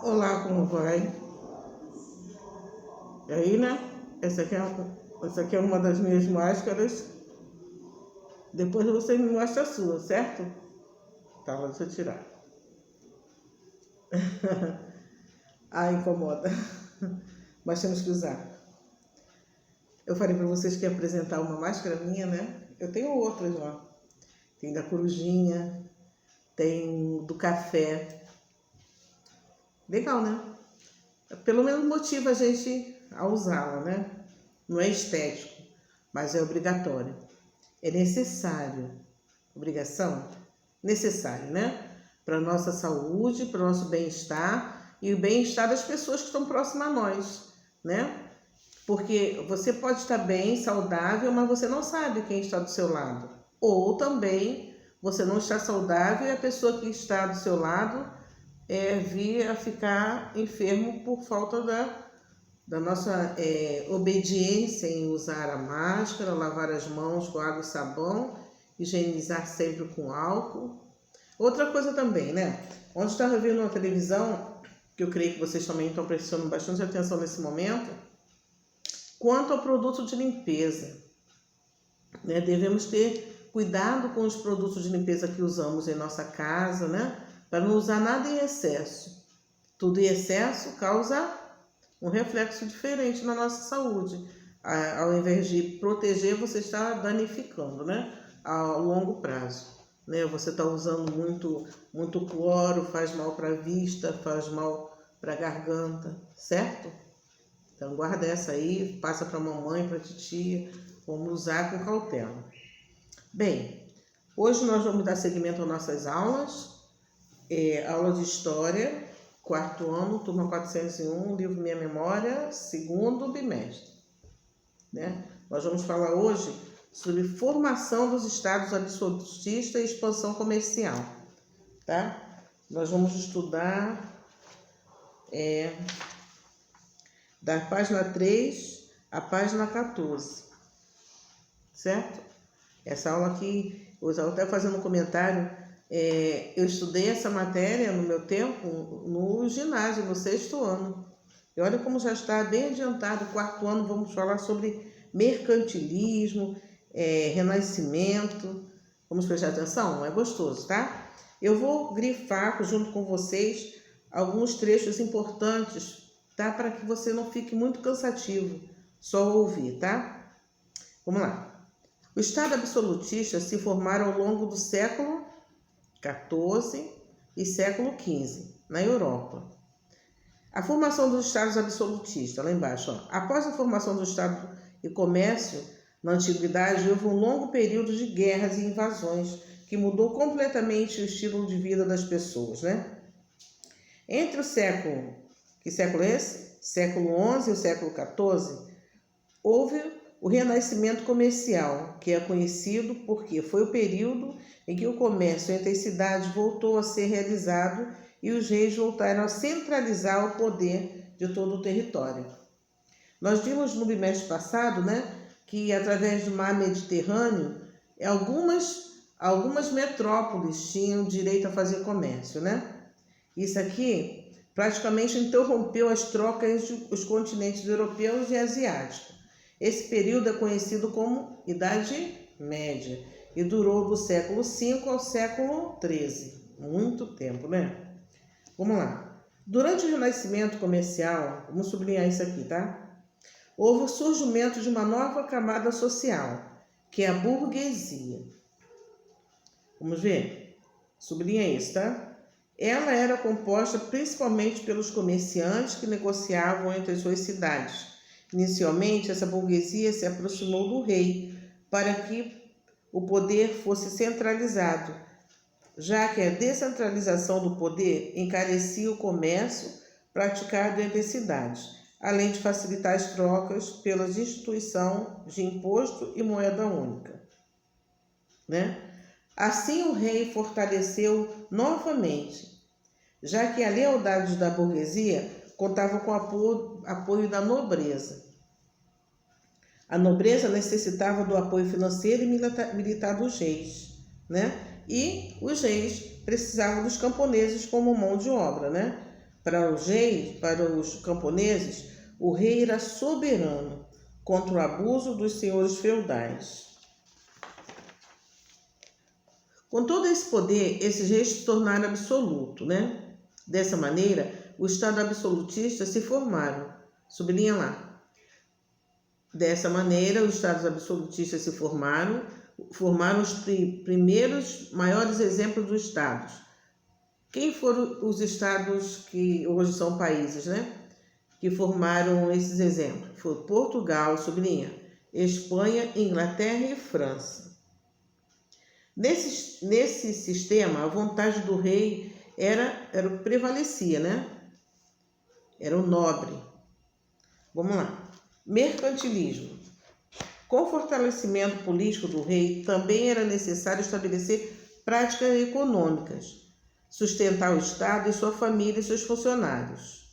Olá, como vai? E aí, né? Essa aqui é uma das minhas máscaras. Depois você me mostra a sua, certo? Tá, deixa eu tirar. Ah, incomoda. Mas temos que usar. Eu falei pra vocês que ia apresentar uma máscara minha, né? Eu tenho outras, ó. Tem da corujinha, tem do café. Legal, né? Pelo menos motiva a gente a usá-la, né? Não é estético, mas é obrigatório. É necessário. Obrigação? Necessário, né? Para a nossa saúde, para o nosso bem-estar e o bem-estar das pessoas que estão próximas a nós, né? Porque você pode estar bem, saudável, mas você não sabe quem está do seu lado. Ou também você não está saudável e a pessoa que está do seu lado vir a ficar enfermo por falta da nossa obediência em usar a máscara, lavar as mãos com água e sabão, higienizar sempre com álcool. Outra coisa também, né? Ontem estava vendo na televisão, que eu creio que vocês também estão prestando bastante atenção nesse momento, quanto ao produto de limpeza, né? Devemos ter cuidado com os produtos de limpeza que usamos em nossa casa, né? Para não usar nada em excesso. Tudo em excesso causa um reflexo diferente na nossa saúde. Ao invés de proteger, você está danificando, né? A longo prazo. Né? Você está usando muito cloro, faz mal para a vista, faz mal para a garganta, certo? Então guarda essa aí, passa para a mamãe, para a titia, vamos usar com cautela. Bem, hoje nós vamos dar seguimento às nossas aulas, aula de História, 4º ano, turma 401, livro Minha Memória, 2º bimestre. Né? Nós vamos falar hoje sobre formação dos estados absolutistas e expansão comercial. Tá? Nós vamos estudar da página 3 à página 14. Certo? Essa aula aqui, eu estava até fazendo um comentário, eu estudei essa matéria no meu tempo no ginásio, no 6º ano. E olha como já está bem adiantado, 4º ano, vamos falar sobre mercantilismo, renascimento. Vamos prestar atenção? É gostoso, tá? Eu vou grifar junto com vocês alguns trechos importantes, tá? Para que você não fique muito cansativo, só ouvir, tá? Vamos lá. O Estado absolutista se formaram ao longo do século XIV e século XV, na Europa. A formação dos Estados absolutistas, lá embaixo, ó. Após a formação do Estado e comércio, na Antiguidade, houve um longo período de guerras e invasões que mudou completamente o estilo de vida das pessoas, né? Entre o século... Que século é esse? Século XI e o século XIV, houve o renascimento comercial, que é conhecido porque foi o período em que o comércio entre as cidades voltou a ser realizado e os reis voltaram a centralizar o poder de todo o território. Nós vimos no bimestre passado, né, que através do mar Mediterrâneo, algumas metrópoles tinham direito a fazer comércio, né? Isso aqui praticamente interrompeu as trocas entre os continentes europeus e asiáticos. Esse período é conhecido como Idade Média e durou do século V ao século XIII. Muito tempo, né? Vamos lá. Durante o Renascimento comercial, vamos sublinhar isso aqui, tá? Houve o surgimento de uma nova camada social, que é a burguesia. Vamos ver? Sublinha isso, tá? Ela era composta principalmente pelos comerciantes que negociavam entre as suas cidades. Inicialmente, essa burguesia se aproximou do rei para que o poder fosse centralizado, já que a descentralização do poder encarecia o comércio praticado entre as cidades, além de facilitar as trocas pela instituição de imposto e moeda única. Né? Assim, o rei fortaleceu novamente, já que a lealdade da burguesia contava com o apoio da nobreza. A nobreza necessitava do apoio financeiro e militar dos reis, né? E os reis precisavam dos camponeses como mão de obra, né? Para os reis, para os camponeses, o rei era soberano contra o abuso dos senhores feudais. Com todo esse poder, esses reis se tornaram absoluto, né? Dessa maneira, o Estado absolutista se formaram. Sublinha lá. Dessa maneira, os Estados absolutistas se formaram os primeiros maiores exemplos dos Estados. Quem foram os Estados que hoje são países, né? Que formaram esses exemplos? Foi Portugal, sublinha, Espanha, Inglaterra e França. Nesse sistema, a vontade do rei era o que prevalecia, né? Era o nobre. Vamos lá. Mercantilismo. Com o fortalecimento político do rei, também era necessário estabelecer práticas econômicas, sustentar o Estado e sua família e seus funcionários.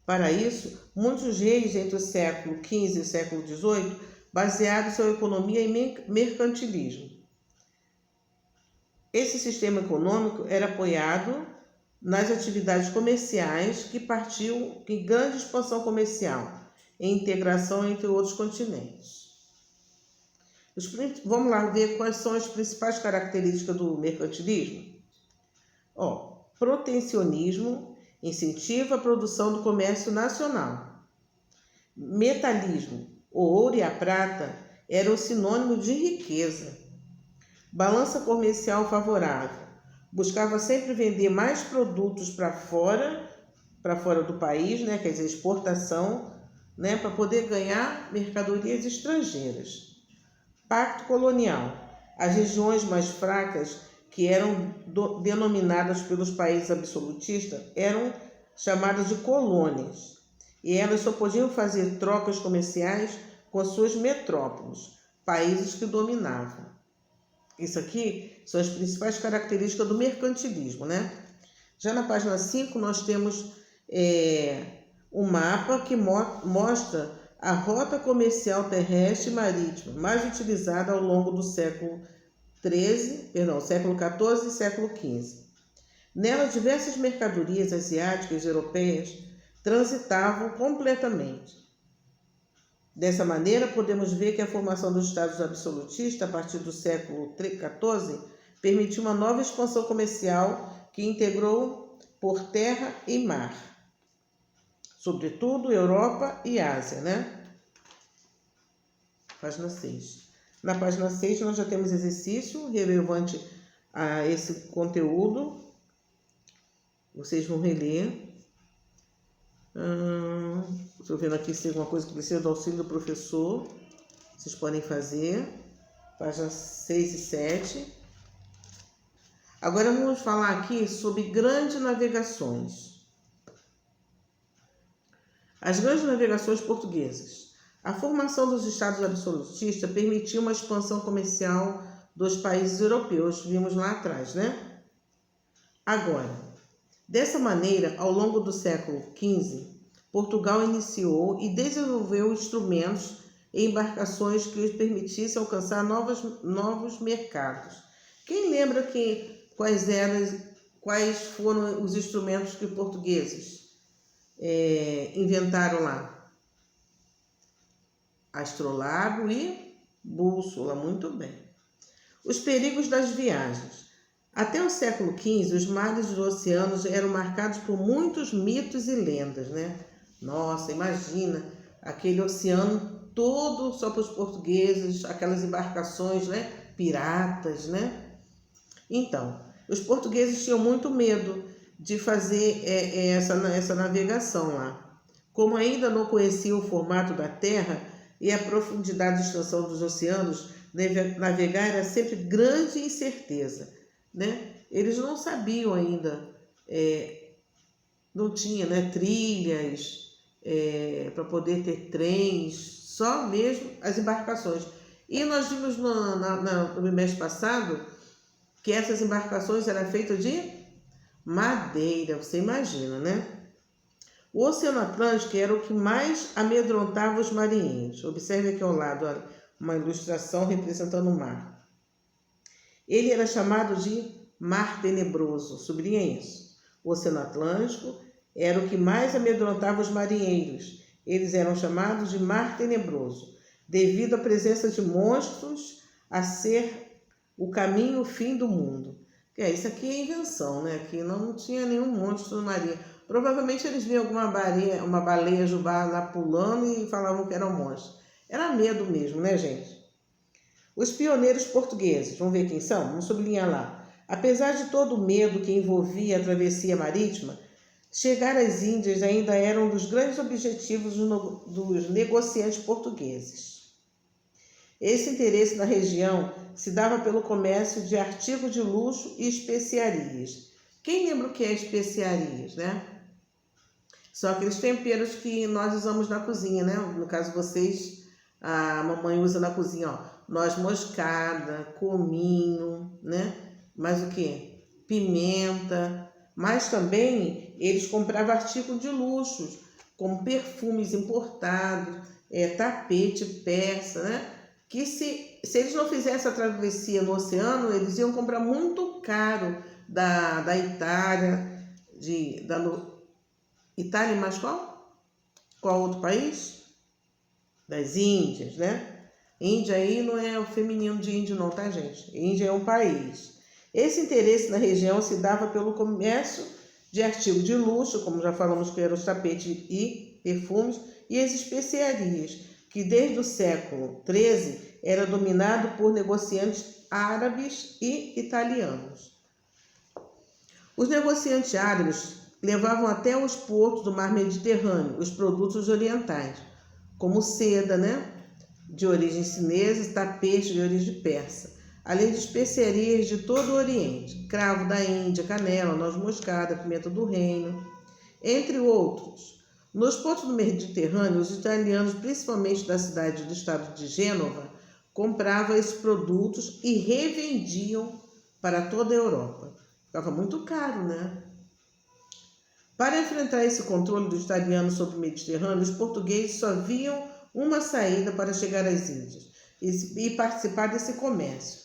Para isso, muitos reis entre o século XV e o século XVIII basearam sua economia em mercantilismo. Esse sistema econômico era apoiado nas atividades comerciais que partiam de grande expansão comercial e integração entre outros continentes. Vamos lá ver quais são as principais características do mercantilismo. Protecionismo incentiva a produção do comércio nacional. Metalismo, o ouro e a prata eram sinônimo de riqueza. Balança comercial favorável. Buscava sempre vender mais produtos para fora do país, né? Quer dizer, exportação, né? Para poder ganhar mercadorias estrangeiras. Pacto colonial. As regiões mais fracas, que eram denominadas pelos países absolutistas, eram chamadas de colônias. E elas só podiam fazer trocas comerciais com suas metrópoles, países que dominavam. Isso aqui são as principais características do mercantilismo, né? Já na página 5 nós temos um mapa que mostra a rota comercial terrestre e marítima mais utilizada ao longo do século XIV e século XV. Nela, diversas mercadorias asiáticas e europeias transitavam completamente. Dessa maneira, podemos ver que a formação dos Estados absolutistas, a partir do século XIV, permitiu uma nova expansão comercial que integrou por terra e mar, sobretudo Europa e Ásia, né? Página 6. Na página 6 nós já temos exercício relevante a esse conteúdo. Vocês vão reler. Estou vendo aqui se tem alguma coisa que precisa do auxílio do professor. Vocês podem fazer. Páginas 6 e 7. Agora vamos falar aqui sobre grandes navegações. As grandes navegações portuguesas. A formação dos estados absolutistas permitiu uma expansão comercial dos países europeus, vimos lá atrás, né? Agora, dessa maneira, ao longo do século XV, Portugal iniciou e desenvolveu instrumentos e embarcações que lhes permitissem alcançar novos mercados. Quem lembra quais foram os instrumentos que os portugueses inventaram lá? Astrolabe e bússola, muito bem. Os perigos das viagens. Até o século XV, os mares dos oceanos eram marcados por muitos mitos e lendas, né? Nossa, imagina, aquele oceano todo só para os portugueses, aquelas embarcações, né? Piratas, né? Então, os portugueses tinham muito medo de fazer essa navegação lá. Como ainda não conheciam o formato da Terra e a profundidade e extensão dos oceanos, navegar era sempre grande incerteza, né? Eles não sabiam ainda, não tinha, né, trilhas para poder ter trens, só mesmo as embarcações. E nós vimos no mês passado que essas embarcações eram feitas de madeira, você imagina, né? O Oceano Atlântico era o que mais amedrontava os marinheiros. Observe aqui ao lado uma ilustração representando o mar. Ele era chamado de Mar Tenebroso, sublinha isso. O Oceano Atlântico era o que mais amedrontava os marinheiros. Eles eram chamados de Mar Tenebroso, devido à presença de monstros a ser o caminho e o fim do mundo. Isso aqui é invenção, né? Aqui não tinha nenhum monstro no marinho. Provavelmente eles viam uma baleia jubá lá pulando e falavam que era um monstro. Era medo mesmo, né, gente? Os pioneiros portugueses, vamos ver quem são? Vamos sublinhar lá. Apesar de todo o medo que envolvia a travessia marítima, chegar às Índias ainda era um dos grandes objetivos dos negociantes portugueses. Esse interesse na região se dava pelo comércio de artigos de luxo e especiarias. Quem lembra o que é especiarias, né? São aqueles temperos que nós usamos na cozinha, né? No caso vocês, a mamãe usa na cozinha, ó. Noz moscada, cominho, né? Mais o que? Pimenta. Mas também eles compravam artigos de luxo, como perfumes importados, tapete persa, né? Que se eles não fizessem a travessia no oceano, eles iam comprar muito caro da Itália, Itália mais qual? Qual outro país? Das Índias, né? Índia aí não é o feminino de índio não, tá, gente? Índia é um país. Esse interesse na região se dava pelo comércio de artigos de luxo, como já falamos que eram os tapetes e perfumes, e as especiarias, que desde o século XIII era dominado por negociantes árabes e italianos. Os negociantes árabes levavam até os portos do mar Mediterrâneo os produtos orientais, como seda, né? De origem chinesa, tapete de origem persa, além de especiarias de todo o Oriente, cravo da Índia, canela, noz moscada, pimenta do reino, entre outros. Nos portos do Mediterrâneo, os italianos, principalmente da cidade do estado de Gênova, compravam esses produtos e revendiam para toda a Europa. Ficava muito caro, né? Para enfrentar esse controle dos italianos sobre o Mediterrâneo, os portugueses só viam uma saída para chegar às Índias e participar desse comércio,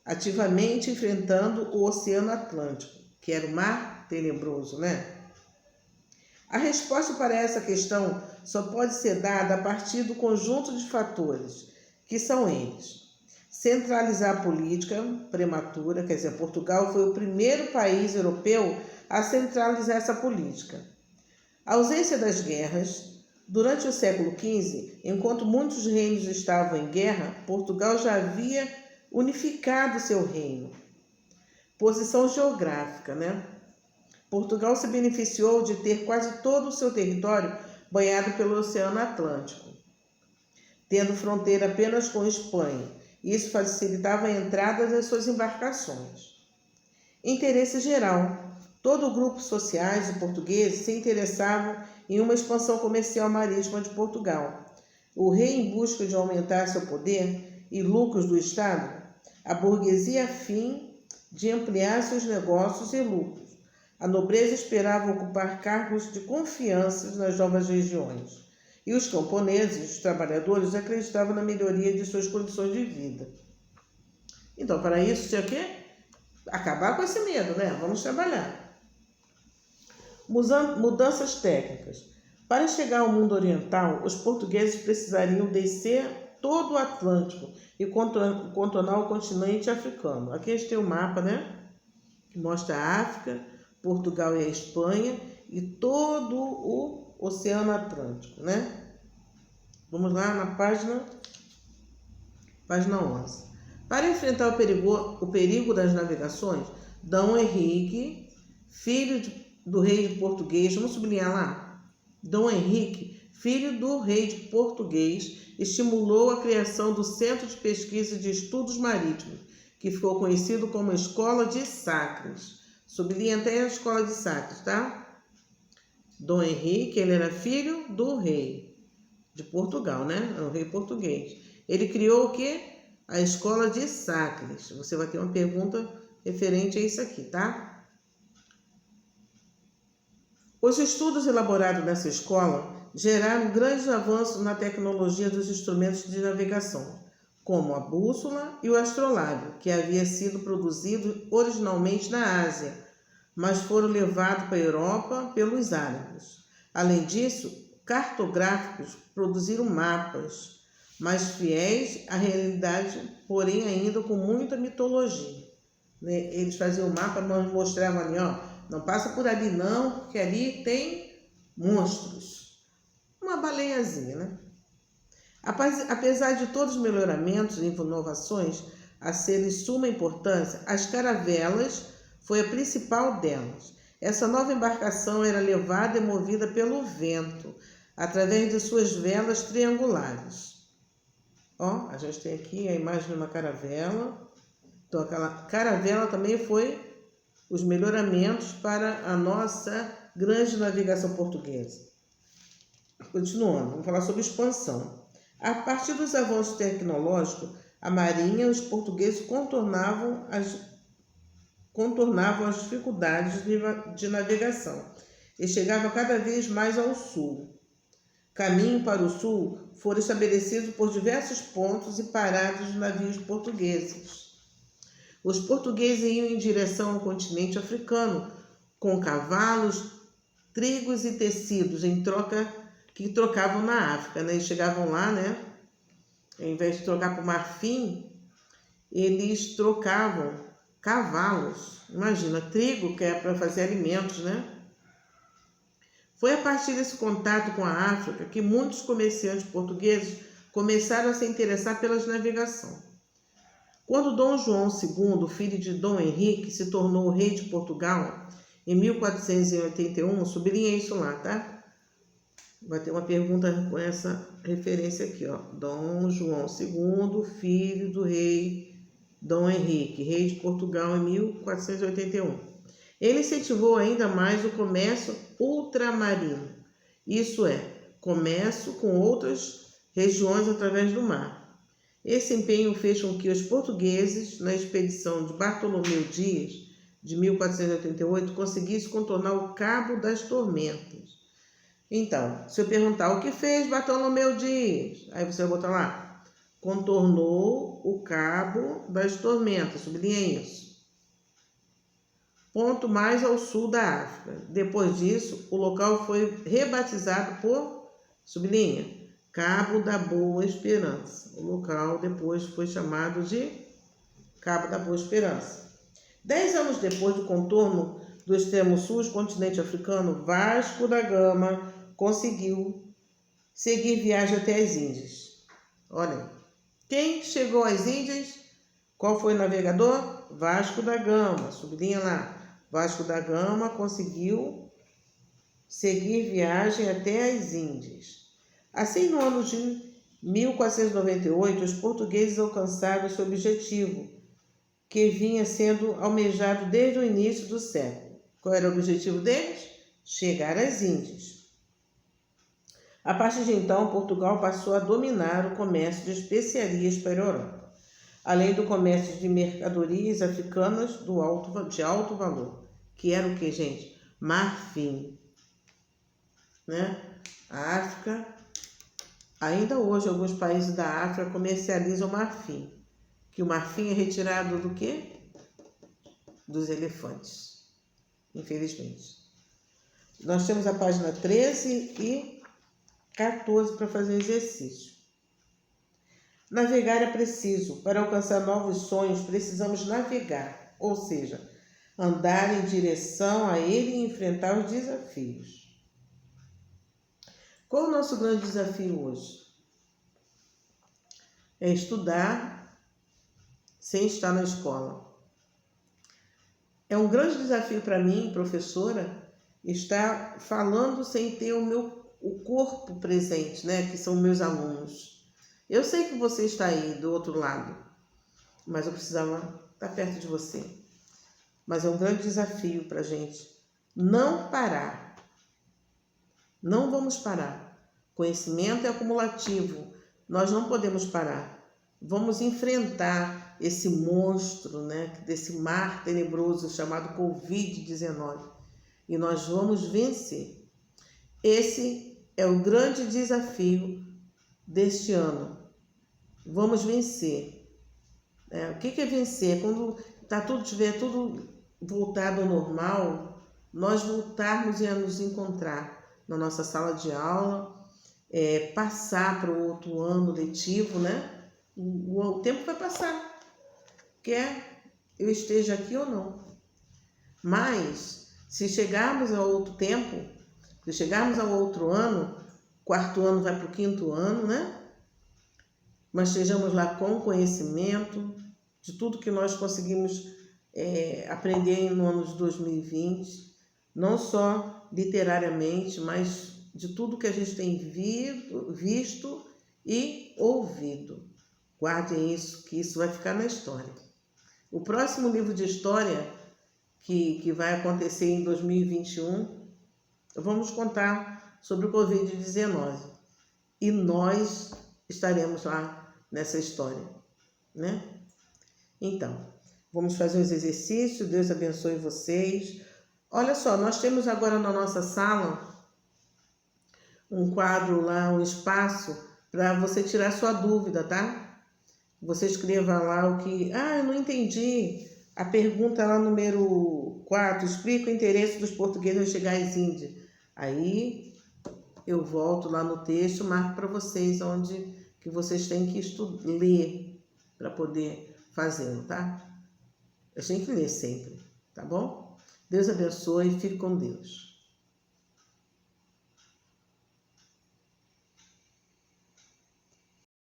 ativamente enfrentando o Oceano Atlântico, que era o Mar Tenebroso, né? A resposta para essa questão só pode ser dada a partir do conjunto de fatores, que são eles: centralizar a política prematura, quer dizer, Portugal foi o primeiro país europeu a centralizar essa política. A ausência das guerras. Durante o século XV, enquanto muitos reinos estavam em guerra, Portugal já havia unificado seu reino. Posição geográfica, né? Portugal se beneficiou de ter quase todo o seu território banhado pelo Oceano Atlântico, tendo fronteira apenas com Espanha. Isso facilitava a entrada das suas embarcações. Interesse geral. Todo o grupo sociais de portugueses se interessavam em uma expansão comercial marítima de Portugal. O rei, em busca de aumentar seu poder e lucros do Estado, a burguesia a fim de ampliar seus negócios e lucros. A nobreza esperava ocupar cargos de confiança nas novas regiões. E os camponeses, os trabalhadores, acreditavam na melhoria de suas condições de vida. Então, para isso, tinha que acabar com esse medo, né? Vamos trabalhar. Mudanças técnicas. Para chegar ao mundo oriental, os portugueses precisariam descer todo o Atlântico e contornar o continente africano. Aqui a gente tem o mapa, né? Que mostra a África, Portugal e a Espanha e todo o Oceano Atlântico, né? Vamos lá na página 11. Para enfrentar o perigo das navegações, Dom Henrique, filho do rei de Português, vamos sublinhar lá, Dom Henrique, filho do rei de Português, estimulou a criação do Centro de Pesquisa e de Estudos Marítimos, que ficou conhecido como Escola de Sagres. Sublinha até a Escola de Sagres, tá? Dom Henrique, ele era filho do rei de Portugal, né? É o rei português. Ele criou o quê? A Escola de Sagres. Você vai ter uma pergunta referente a isso aqui, tá? Os estudos elaborados nessa escola geraram grandes avanços na tecnologia dos instrumentos de navegação, como a bússola e o astrolábio, que havia sido produzido originalmente na Ásia, mas foram levados para a Europa pelos árabes. Além disso, cartográficos produziram mapas mais fiéis à realidade, porém ainda com muita mitologia. Eles faziam o mapa, mas mostravam ali, ó, não passa por ali não, porque ali tem monstros. Uma baleiazinha, né? Apesar de todos os melhoramentos e inovações a serem de suma importância, as caravelas foi a principal delas. Essa nova embarcação era levada e movida pelo vento, através de suas velas triangulares. Ó, a gente tem aqui a imagem de uma caravela. Então, aquela caravela também foi os melhoramentos para a nossa grande navegação portuguesa. Continuando, vamos falar sobre expansão. A partir dos avanços tecnológicos, a marinha e os portugueses contornavam as dificuldades de navegação e chegavam cada vez mais ao sul. Caminho para o sul foram estabelecidos por diversos pontos e paradas de navios portugueses. Os portugueses iam em direção ao continente africano, com cavalos, trigos e tecidos que trocavam na África, né? Eles chegavam lá, né? Ao invés de trocar por marfim, eles trocavam cavalos. Imagina, trigo, que é para fazer alimentos, né? Foi a partir desse contato com a África que muitos comerciantes portugueses começaram a se interessar pela navegação. Quando Dom João II, filho de Dom Henrique, se tornou rei de Portugal, em 1481, sublinha isso lá, tá? Vai ter uma pergunta com essa referência aqui, ó. Dom João II, filho do rei Dom Henrique, rei de Portugal, em 1481. Ele incentivou ainda mais o comércio ultramarino, isso é, comércio com outras regiões através do mar. Esse empenho fez com que os portugueses, na expedição de Bartolomeu Dias, de 1488, conseguissem contornar o Cabo das Tormentas. Então, se eu perguntar o que fez Bartolomeu Dias, aí você vai botar lá, contornou o Cabo das Tormentas, sublinha isso. Ponto mais ao sul da África. Depois disso, o local foi rebatizado por, sublinha, Cabo da Boa Esperança. O local depois foi chamado de Cabo da Boa Esperança. 10 anos depois do contorno do extremo sul do continente africano, Vasco da Gama conseguiu seguir viagem até as Índias. Olha, quem chegou às Índias? Qual foi o navegador? Vasco da Gama, sublinha lá. Vasco da Gama conseguiu seguir viagem até as Índias. Assim, no ano de 1498, os portugueses alcançaram seu objetivo, que vinha sendo almejado desde o início do século. Qual era o objetivo deles? Chegar às Índias. A partir de então, Portugal passou a dominar o comércio de especiarias para a Europa, além do comércio de mercadorias africanas de alto valor, que era o que, gente? Marfim. Né? A África, ainda hoje, alguns países da África comercializam marfim, que o marfim é retirado do quê? Dos elefantes, infelizmente. Nós temos a página 13 e 14 para fazer exercício. Navegar é preciso. Para alcançar novos sonhos, precisamos navegar, ou seja, andar em direção a ele e enfrentar os desafios. Qual é o nosso grande desafio hoje? É estudar sem estar na escola. É um grande desafio para mim, professora, estar falando sem ter o corpo presente, né? Que são meus alunos. Eu sei que você está aí do outro lado, mas eu precisava estar perto de você. Mas é um grande desafio para a gente não parar. Não vamos parar. Conhecimento é acumulativo. Nós não podemos parar. Vamos enfrentar esse monstro, né, desse mar tenebroso chamado Covid-19. E nós vamos vencer. Esse é o grande desafio deste ano. Vamos vencer. O que é vencer? Quando tiver tudo voltado ao normal, nós voltarmos a nos encontrar na nossa sala de aula, passar para o outro ano letivo, né? O tempo vai passar, quer eu esteja aqui ou não. Mas, se chegarmos a outro tempo, se chegarmos ao outro ano, quarto ano vai para o quinto ano, né? Mas estejamos lá com conhecimento de tudo que nós conseguimos aprender no ano de 2020, não só literariamente, mas de tudo que a gente tem visto e ouvido. Guardem isso, que isso vai ficar na história. O próximo livro de história que vai acontecer em 2021, vamos contar sobre o Covid-19. E nós estaremos lá nessa história, né? Então, vamos fazer os exercícios, Deus abençoe vocês. Olha só, nós temos agora na nossa sala um quadro lá, um espaço para você tirar sua dúvida, tá? Você escreva lá o que... eu não entendi. A pergunta lá número 4, explica o interesse dos portugueses em chegar às Índias. Aí eu volto lá no texto, marco para vocês onde que vocês têm que ler para poder fazê-lo, tá? A gente tem que ler sempre, tá bom? Deus abençoe e fique com Deus.